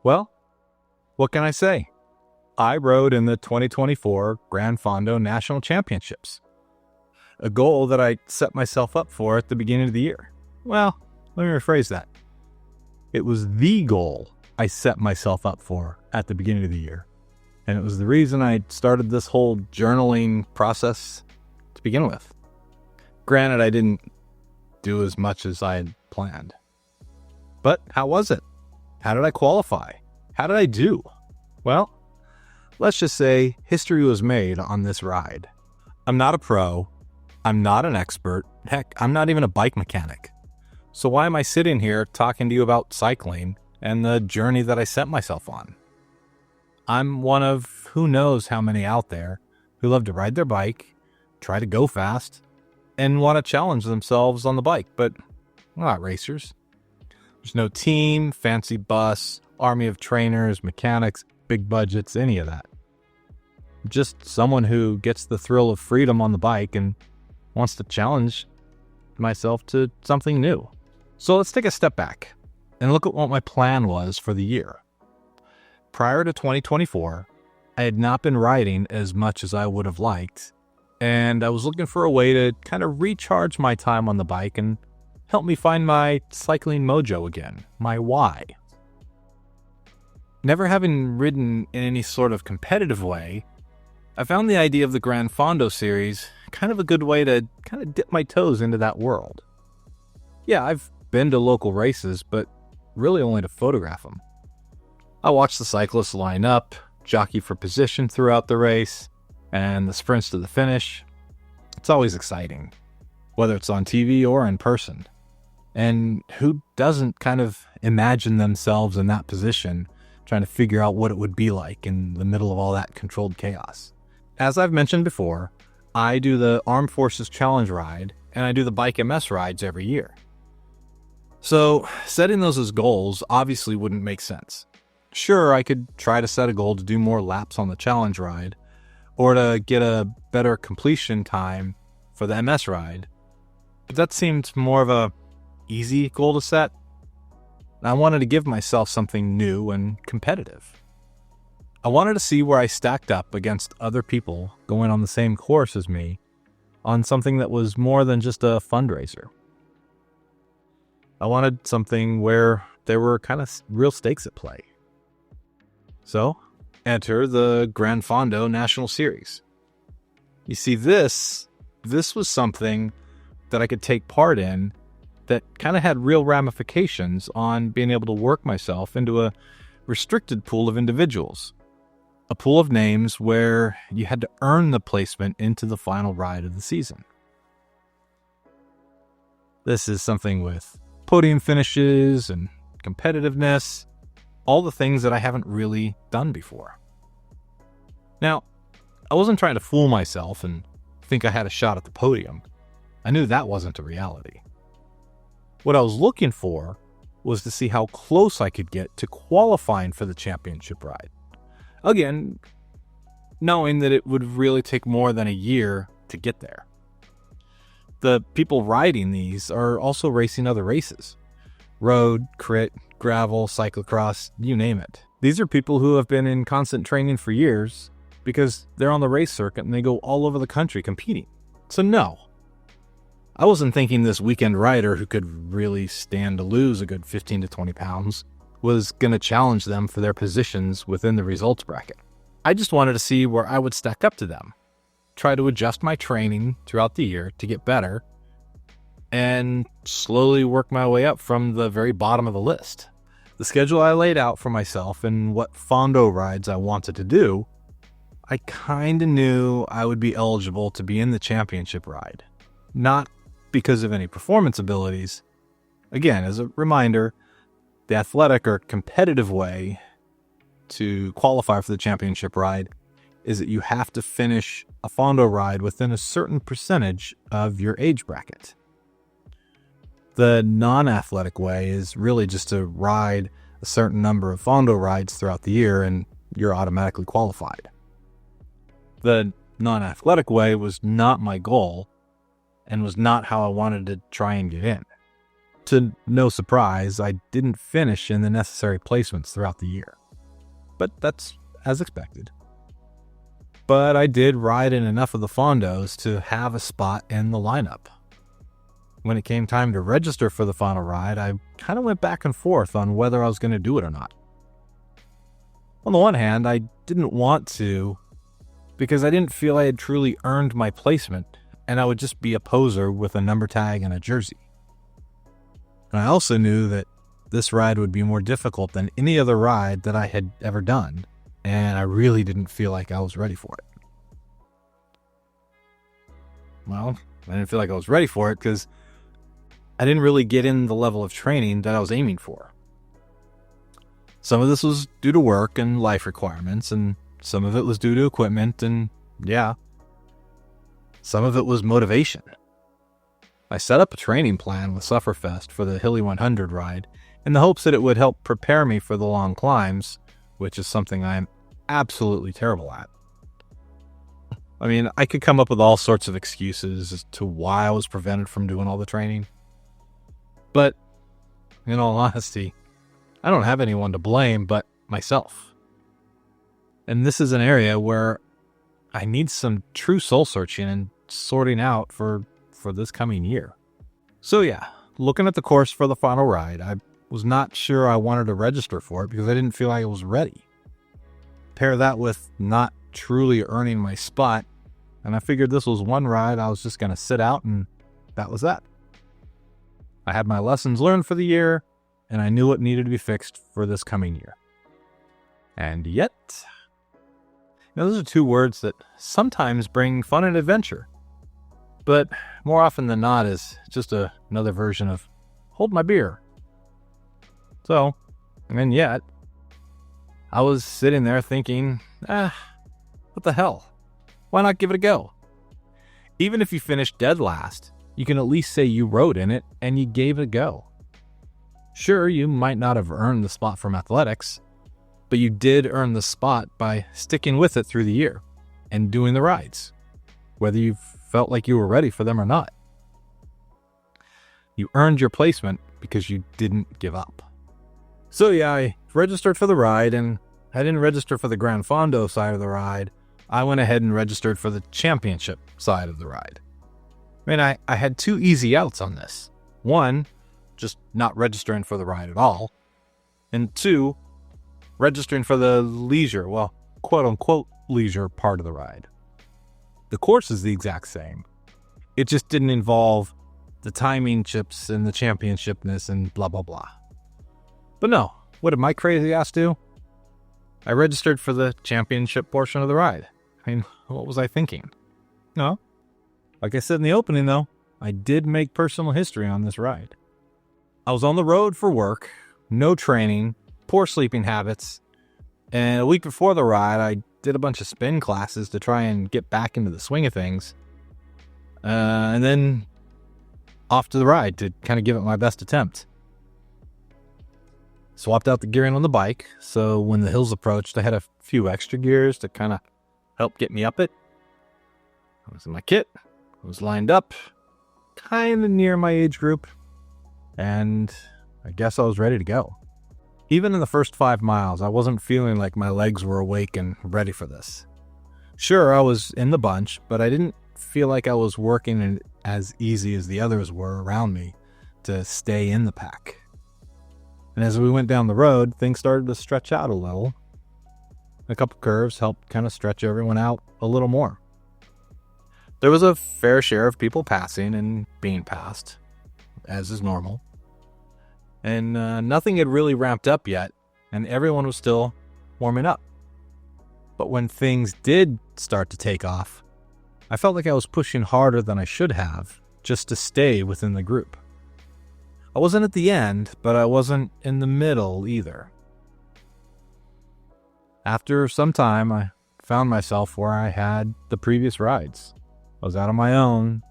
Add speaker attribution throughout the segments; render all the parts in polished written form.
Speaker 1: Well, what can I say? I rode in the 2024 Gran Fondo National Championships, a goal that I set myself up for at the beginning of the year. Well, let me rephrase that. It was the goal I set myself up for at the beginning of the year. And it was the reason I started this whole journaling process to begin with. Granted, I didn't do as much as I had planned. But how was it? How did I qualify? How did I do? Well, let's just say history was made on this ride. I'm not a pro. I'm not an expert. Heck, I'm not even a bike mechanic. So why am I sitting here talking to you about cycling and the journey that I set myself on? I'm one of who knows how many out there who love to ride their bike, try to go fast, and want to challenge themselves on the bike, but we're not racers. There's no team, fancy bus, army of trainers, mechanics, big budgets, any of that. Just someone who gets the thrill of freedom on the bike and wants to challenge myself to something new. So let's take a step back and look at what my plan was for the year. Prior to 2024, I had not been riding as much as I would have liked, and I was looking for a way to kind of recharge my time on the bike and help me find my cycling mojo again, my why. Never having ridden in any sort of competitive way, I found the idea of the Gran Fondo series kind of a good way to kind of dip my toes into that world. Yeah, I've been to local races, but really only to photograph them. I watch the cyclists line up, jockey for position throughout the race, and the sprints to the finish. It's always exciting, whether it's on TV or in person. And who doesn't kind of imagine themselves in that position, trying to figure out what it would be like in the middle of all that controlled chaos? As I've mentioned before, I do the Armed Forces Challenge ride, and I do the Bike MS rides every year. So setting those as goals obviously wouldn't make sense. Sure, I could try to set a goal to do more laps on the challenge ride, or to get a better completion time for the MS ride, but that seemed more of a easy goal to set. I wanted to give myself something new and competitive. I wanted to see where I stacked up against other people going on the same course as me on something that was more than just a fundraiser. I wanted something where there were kind of real stakes at play. So, enter the Gran Fondo National Series. You see, this was something that I could take part in that kind of had real ramifications on being able to work myself into a restricted pool of individuals. A pool of names where you had to earn the placement into the final ride of the season. This is something with podium finishes and competitiveness, all the things that I haven't really done before. Now, I wasn't trying to fool myself and think I had a shot at the podium. I knew that wasn't a reality. What I was looking for was to see how close I could get to qualifying for the championship ride. Again, knowing that it would really take more than a year to get there. The people riding these are also racing other races. Road, crit, gravel, cyclocross, you name it. These are people who have been in constant training for years because they're on the race circuit and they go all over the country competing. So no, I wasn't thinking this weekend rider who could really stand to lose a good 15 to 20 pounds was going to challenge them for their positions within the results bracket. I just wanted to see where I would stack up to them, try to adjust my training throughout the year to get better, and slowly work my way up from the very bottom of the list. The schedule I laid out for myself and what Fondo rides I wanted to do, I kind of knew I would be eligible to be in the championship ride. Not because of any performance abilities. Again, as a reminder, the athletic or competitive way to qualify for the championship ride is that you have to finish a Fondo ride within a certain percentage of your age bracket. The non-athletic way is really just to ride a certain number of Fondo rides throughout the year and you're automatically qualified. The non-athletic way was not my goal and was not how I wanted to try and get in. to no surprise, I didn't finish in the necessary placements throughout the year. But that's as expected. But I did ride in enough of the Fondos to have a spot in the lineup. When it came time to register for the final ride, I kind of went back and forth on whether I was going to do it or not. On the one hand, I didn't want to because I didn't feel I had truly earned my placement, and I would just be a poser with a number tag and a jersey. And I also knew that this ride would be more difficult than any other ride that I had ever done, and I really didn't feel like I was ready for it. Well, I didn't feel like I was ready for it because I didn't really get in the level of training that I was aiming for. Some of this was due to work and life requirements, and some of it was due to equipment, and some of it was motivation. I set up a training plan with Sufferfest for the Hilly 100 ride in the hopes that it would help prepare me for the long climbs, which is something I'm absolutely terrible at. I mean, I could come up with all sorts of excuses as to why I was prevented from doing all the training. But, in all honesty, I don't have anyone to blame but myself. And this is an area where I need some true soul searching and sorting out for this coming year. So yeah, looking at the course for the final ride, I was not sure I wanted to register for it because I didn't feel like I was ready. Pair that with not truly earning my spot, and I figured this was one ride I was just going to sit out, and that was that. I had my lessons learned for the year, and I knew what needed to be fixed for this coming year. And yet, those are two words that sometimes bring fun and adventure, but more often than not is just another version of hold my beer. So, and yet, I was sitting there thinking, what the hell? Why not give it a go? Even if you finish dead last, you can at least say you rode in it and you gave it a go. Sure, you might not have earned the spot from athletics, but you did earn the spot by sticking with it through the year and doing the rides, whether you felt like you were ready for them or not. You earned your placement because you didn't give up. So yeah, I registered for the ride, and I didn't register for the Gran Fondo side of the ride. I went ahead and registered for the championship side of the ride. I mean, I had two easy outs on this. One, just not registering for the ride at all. And two, registering for the leisure, well, quote-unquote leisure part of the ride. The course is the exact same. It just didn't involve the timing chips and the championshipness and blah, blah, blah. But no, what did my crazy ass do? I registered for the championship portion of the ride. I mean, what was I thinking? No. Like I said in the opening, though, I did make personal history on this ride. I was on the road for work, no training, poor sleeping habits, and a week before the ride, I did a bunch of spin classes to try and get back into the swing of things. And then off to the ride to kind of give it my best attempt. Swapped out the gearing on the bike, so when the hills approached, I had a few extra gears to kind of help get me up it. I was in my kit, I was lined up, kind of near my age group, and I guess I was ready to go. Even in the first 5 miles, I wasn't feeling like my legs were awake and ready for this. Sure, I was in the bunch, but I didn't feel like I was working as easy as the others were around me to stay in the pack. And as we went down the road, things started to stretch out a little. A couple curves helped kind of stretch everyone out a little more. There was a fair share of people passing and being passed, as is normal. And nothing had really ramped up yet, and everyone was still warming up. But when things did start to take off, I felt like I was pushing harder than I should have just to stay within the group. I wasn't at the end, but I wasn't in the middle either. After some time, I found myself where I had the previous rides. I was out on my own,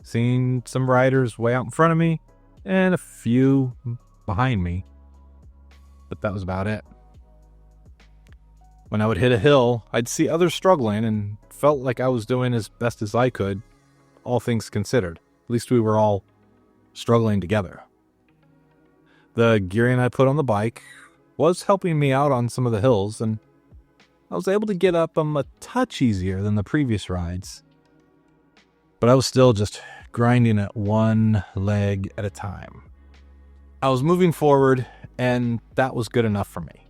Speaker 1: seeing some riders way out in front of me, and a few behind me. But that was about it. When I would hit a hill, I'd see others struggling and felt like I was doing as best as I could, all things considered. At least we were all struggling together. The gearing I put on the bike was helping me out on some of the hills, and I was able to get up them a touch easier than the previous rides. But I was still just grinding at one leg at a time. I was moving forward, and that was good enough for me.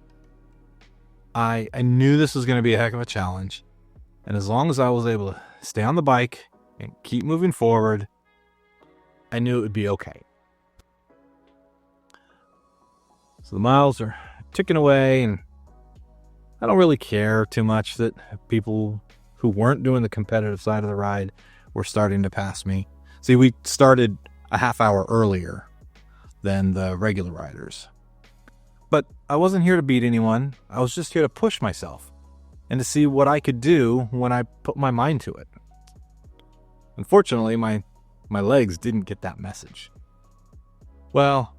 Speaker 1: I knew this was going to be a heck of a challenge, and as long as I was able to stay on the bike and keep moving forward, I knew it would be okay. So the miles are ticking away, and I don't really care too much that people who weren't doing the competitive side of the ride were starting to pass me. See, we started a half hour earlier than the regular riders. But I wasn't here to beat anyone. I was just here to push myself and to see what I could do when I put my mind to it. Unfortunately, my legs didn't get that message. Well,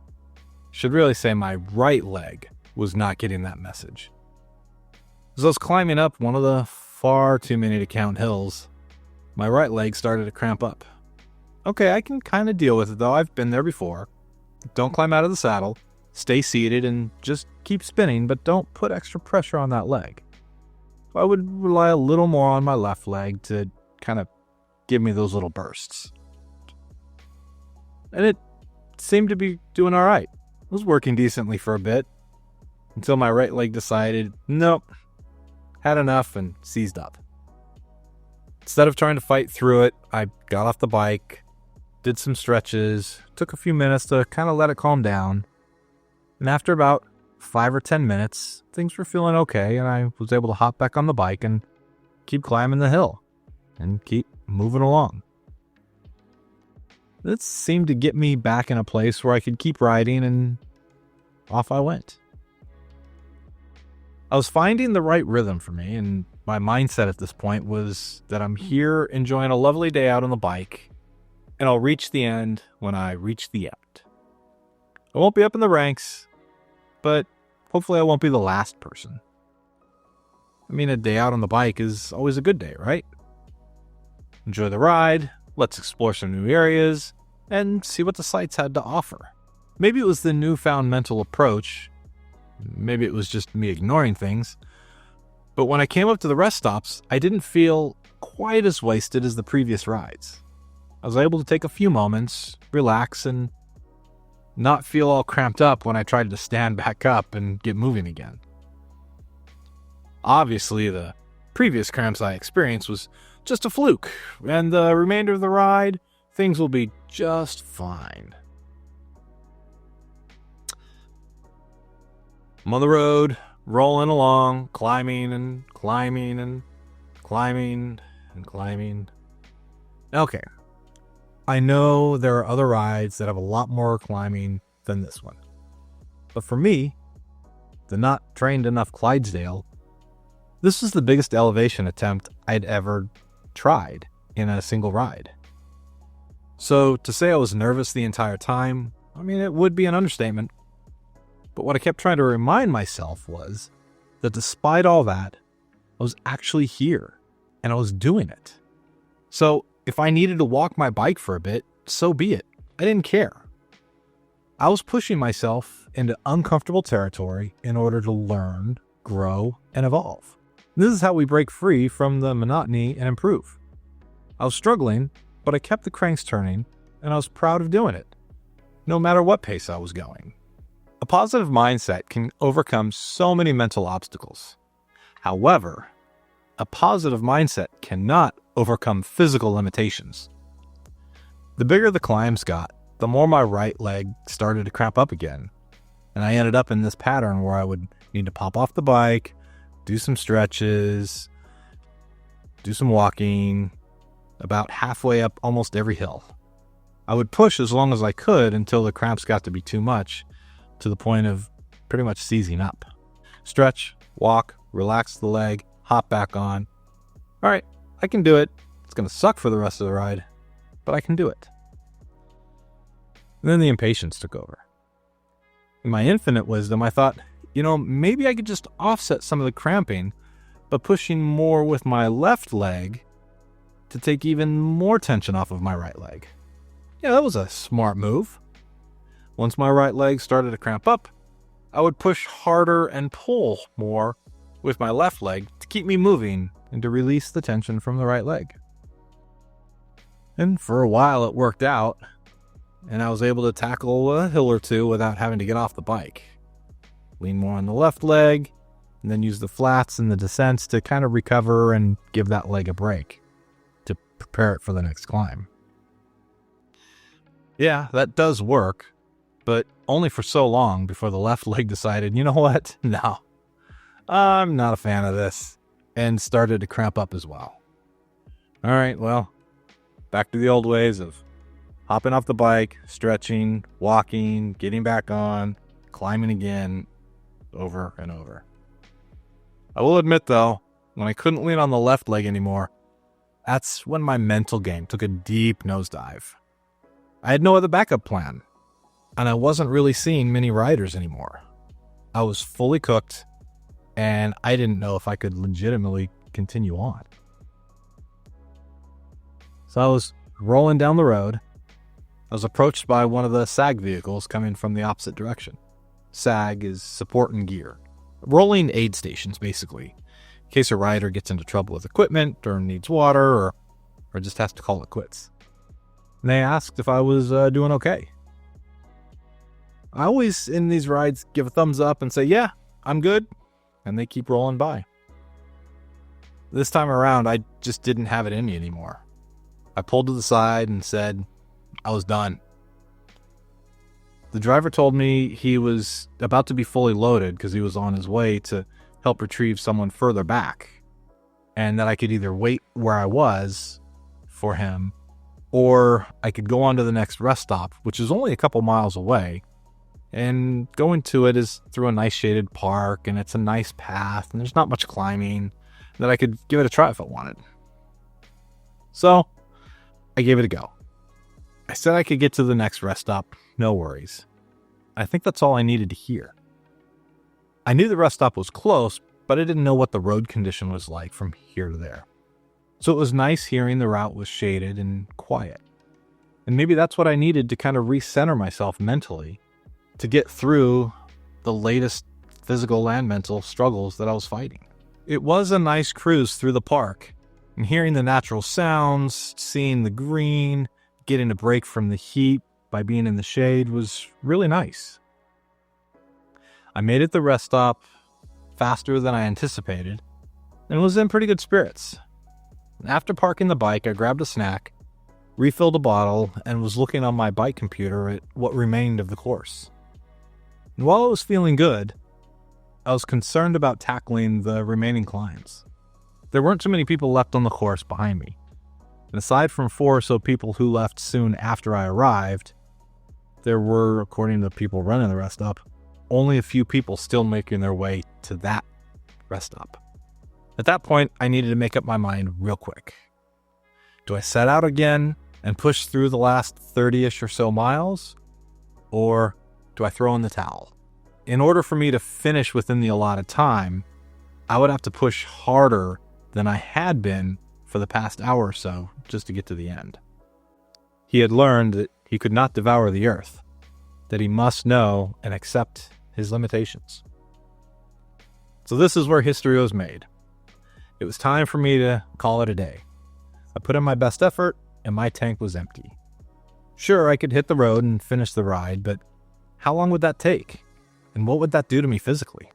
Speaker 1: should really say my right leg was not getting that message. As I was climbing up one of the far too many to count hills, my right leg started to cramp up. Okay, I can kind of deal with it though. I've been there before. Don't climb out of the saddle. Stay seated and just keep spinning, but don't put extra pressure on that leg. So I would rely a little more on my left leg to kind of give me those little bursts. And it seemed to be doing all right. It was working decently for a bit until my right leg decided, nope, had enough and seized up. Instead of trying to fight through it, I got off the bike, did some stretches, took a few minutes to kind of let it calm down. And after about 5 or 10 minutes, things were feeling okay, and I was able to hop back on the bike and keep climbing the hill and keep moving along. This seemed to get me back in a place where I could keep riding, and off I went. I was finding the right rhythm for me, and my mindset at this point was that I'm here enjoying a lovely day out on the bike, and I'll reach the end when I reach the end. I won't be up in the ranks, but hopefully I won't be the last person. I mean, a day out on the bike is always a good day, right? Enjoy the ride, let's explore some new areas, and see what the sights had to offer. Maybe it was the newfound mental approach. Maybe it was just me ignoring things. But when I came up to the rest stops, I didn't feel quite as wasted as the previous rides. I was able to take a few moments, relax, and not feel all cramped up when I tried to stand back up and get moving again. Obviously, the previous cramps I experienced was just a fluke, and the remainder of the ride, things will be just fine. I'm on the road, rolling along, climbing and climbing and climbing and climbing. Okay. I know there are other rides that have a lot more climbing than this one. But for me, the not trained enough Clydesdale, this was the biggest elevation attempt I'd ever tried in a single ride. So to say I was nervous the entire time, I mean, it would be an understatement. But what I kept trying to remind myself was that despite all that, I was actually here and I was doing it. So if I needed to walk my bike for a bit, so be it. I didn't care. I was pushing myself into uncomfortable territory in order to learn, grow, and evolve. This is how we break free from the monotony and improve. I was struggling, but I kept the cranks turning, and I was proud of doing it, no matter what pace I was going. A positive mindset can overcome so many mental obstacles. However, a positive mindset cannot overcome physical limitations. The bigger the climbs got, the more my right leg started to cramp up again, and I ended up in this pattern where I would need to pop off the bike, do some stretches, do some walking, about halfway up almost every hill. I would push as long as I could until the cramps got to be too much, to the point of pretty much seizing up. Stretch, walk, relax the leg, hop back on. All right, I can do it. It's going to suck for the rest of the ride, but I can do it. And then the impatience took over. In my infinite wisdom, I thought, maybe I could just offset some of the cramping by pushing more with my left leg to take even more tension off of my right leg. Yeah, that was a smart move. Once my right leg started to cramp up, I would push harder and pull more with my left leg to keep me moving and to release the tension from the right leg. And for a while it worked out, and I was able to tackle a hill or two without having to get off the bike. Lean more on the left leg, and then use the flats and the descents to kind of recover and give that leg a break to prepare it for the next climb. Yeah, that does work, but only for so long before the left leg decided, you know what? No, I'm not a fan of this, and started to cramp up as well. All right, well, back to the old ways of hopping off the bike, stretching, walking, getting back on, climbing again, over and over. I will admit, though, when I couldn't lean on the left leg anymore, that's when my mental game took a deep nosedive. I had no other backup plan, and I wasn't really seeing many riders anymore. I was fully cooked, and I didn't know if I could legitimately continue on. So I was rolling down the road. I was approached by one of the SAG vehicles coming from the opposite direction. SAG is support and gear. Rolling aid stations, basically, in case a rider gets into trouble with equipment or needs water or just has to call it quits. And they asked if I was doing okay. I always, in these rides, give a thumbs up and say, yeah, I'm good, and they keep rolling by. This time around, I just didn't have it in me anymore. I pulled to the side and said I was done. The driver told me he was about to be fully loaded because he was on his way to help retrieve someone further back, and that I could either wait where I was for him, or I could go on to the next rest stop, which is only a couple miles away, and going to it is through a nice shaded park, and it's a nice path, and there's not much climbing, that I could give it a try if I wanted. So I gave it a go. I said I could get to the next rest stop, no worries. I think that's all I needed to hear. I knew the rest stop was close, but I didn't know what the road condition was like from here to there. So it was nice hearing the route was shaded and quiet. And maybe that's what I needed to kind of recenter myself mentally to get through the latest physical and mental struggles that I was fighting. It was a nice cruise through the park, and hearing the natural sounds, seeing the green, getting a break from the heat by being in the shade was really nice. I made it the rest stop faster than I anticipated and was in pretty good spirits. After parking the bike, I grabbed a snack, refilled a bottle, and was looking on my bike computer at what remained of the course. And while I was feeling good, I was concerned about tackling the remaining climbs. There weren't too many people left on the course behind me. And aside from 4 or so people who left soon after I arrived, there were, according to the people running the rest stop, only a few people still making their way to that rest stop. At that point, I needed to make up my mind real quick. Do I set out again and push through the last 30-ish or so miles? Or do I throw in the towel? In order for me to finish within the allotted time, I would have to push harder than I had been for the past hour or so just to get to the end. He had learned that he could not devour the earth, that he must know and accept his limitations. So this is where history was made. It was time for me to call it a day. I put in my best effort, and my tank was empty. Sure, I could hit the road and finish the ride, but how long would that take? And what would that do to me physically?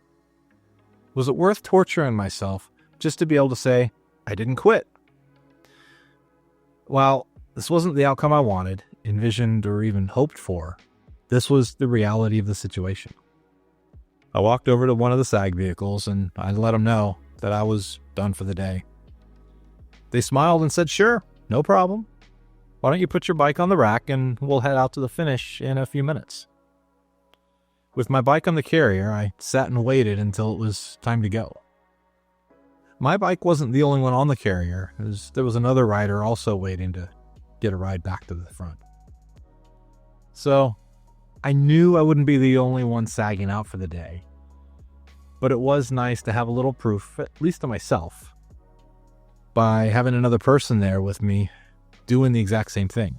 Speaker 1: Was it worth torturing myself just to be able to say, I didn't quit? While this wasn't the outcome I wanted, envisioned, or even hoped for, this was the reality of the situation. I walked over to one of the SAG vehicles and I let them know that I was done for the day. They smiled and said, sure, no problem. Why don't you put your bike on the rack and we'll head out to the finish in a few minutes. With my bike on the carrier, I sat and waited until it was time to go. My bike wasn't the only one on the carrier, as there was another rider also waiting to get a ride back to the front. So, I knew I wouldn't be the only one sagging out for the day. But it was nice to have a little proof, at least to myself, by having another person there with me doing the exact same thing.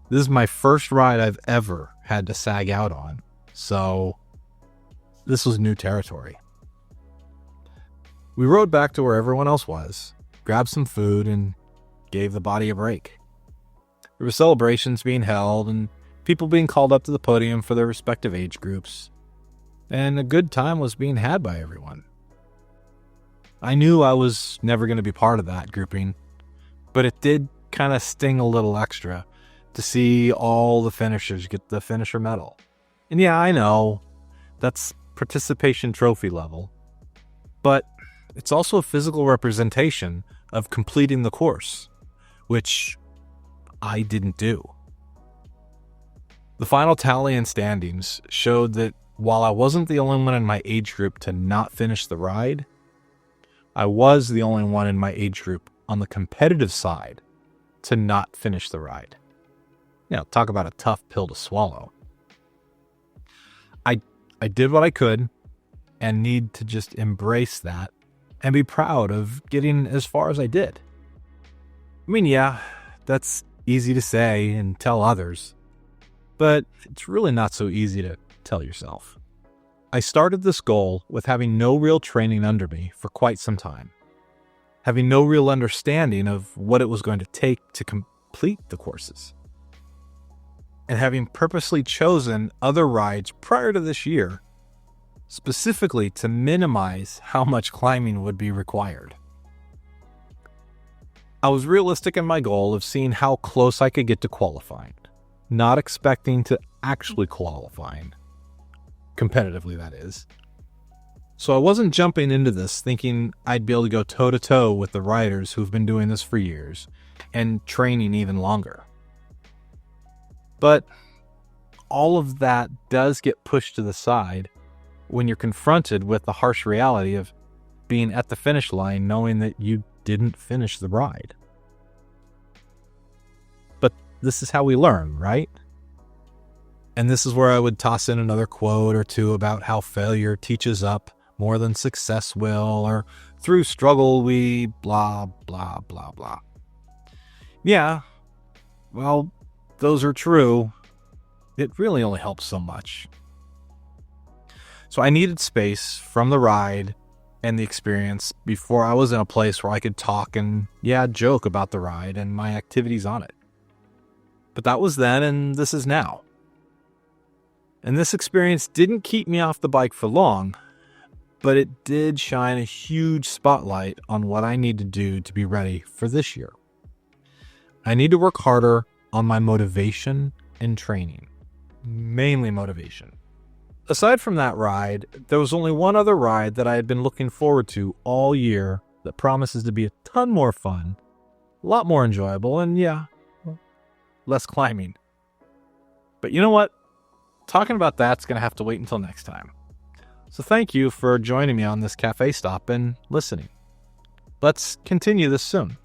Speaker 1: This is my first ride I've ever had to sag out on, so this was new territory. We rode back to where everyone else was, grabbed some food, and gave the body a break. There were celebrations being held and people being called up to the podium for their respective age groups, and a good time was being had by everyone. I knew I was never going to be part of that grouping, but it did kind of sting a little extra to see all the finishers get the finisher medal. And yeah, I know, that's participation trophy level, but it's also a physical representation of completing the course, which I didn't do. The final tally and standings showed that while I wasn't the only one in my age group to not finish the ride, I was the only one in my age group on the competitive side to not finish the ride. Talk about a tough pill to swallow. I did what I could and need to just embrace that and be proud of getting as far as I did. I mean, yeah, that's easy to say and tell others, but it's really not so easy to tell yourself. I started this goal with having no real training under me for quite some time, having no real understanding of what it was going to take to complete the courses, and having purposely chosen other rides prior to this year, specifically to minimize how much climbing would be required. I was realistic in my goal of seeing how close I could get to qualifying, not expecting to actually qualifying. Competitively, that is. So I wasn't jumping into this thinking I'd be able to go toe-to-toe with the riders who've been doing this for years and training even longer. But all of that does get pushed to the side when you're confronted with the harsh reality of being at the finish line knowing that you didn't finish the ride. But this is how we learn, right? And this is where I would toss in another quote or two about how failure teaches up more than success will, or through struggle we blah, blah, blah, blah. Yeah, well, those are true. It really only helps so much. So I needed space from the ride and the experience before I was in a place where I could talk and, joke about the ride and my activities on it. But that was then, and this is now. And this experience didn't keep me off the bike for long, but it did shine a huge spotlight on what I need to do to be ready for this year. I need to work harder on my motivation and training, mainly motivation. Aside from that ride, there was only one other ride that I had been looking forward to all year that promises to be a ton more fun, a lot more enjoyable, and less climbing. But you know what? Talking about that's going to have to wait until next time. So thank you for joining me on this cafe stop and listening. Let's continue this soon.